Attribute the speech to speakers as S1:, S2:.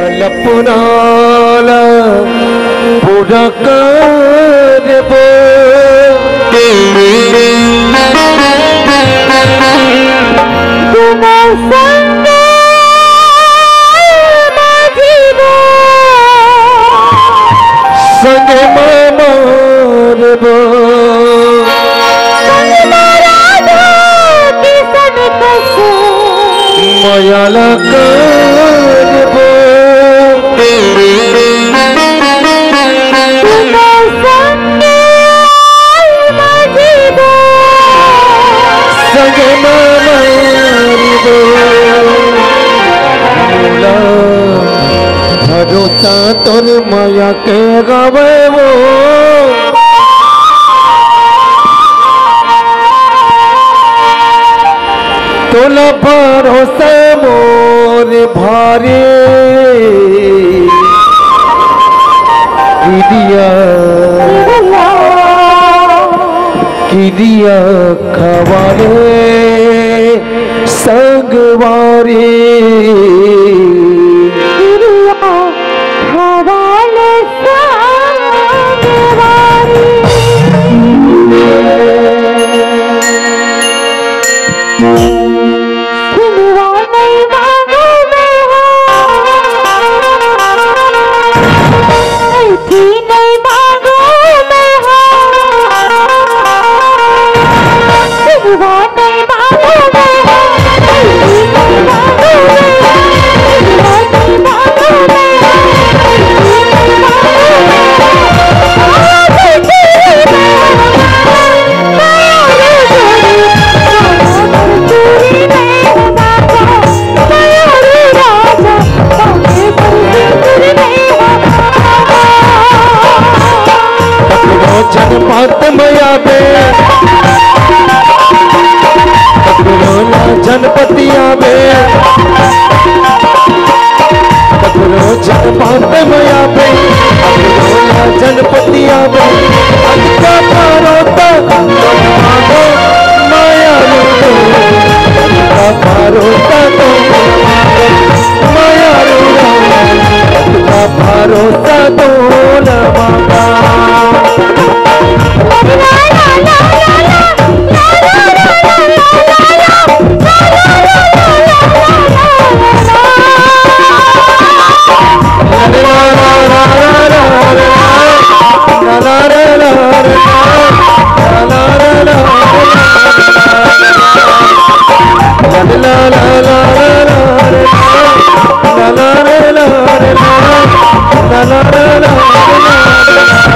S1: कल्पनाला पूरा करबो
S2: तुम संगे बाजीबो
S1: संगे मारबो मायाला करबो संगे मारबो मोला भरोसा तोर माया के गवेबो तोला भरोसे मोर भारे किदिया खवारे संगवारे जनपतिया में जनपत मया पे जनपतिया में अच्छा पारोता मानो माया पारोता तो माया भरोसा तो न मांगा la la la la la la la la la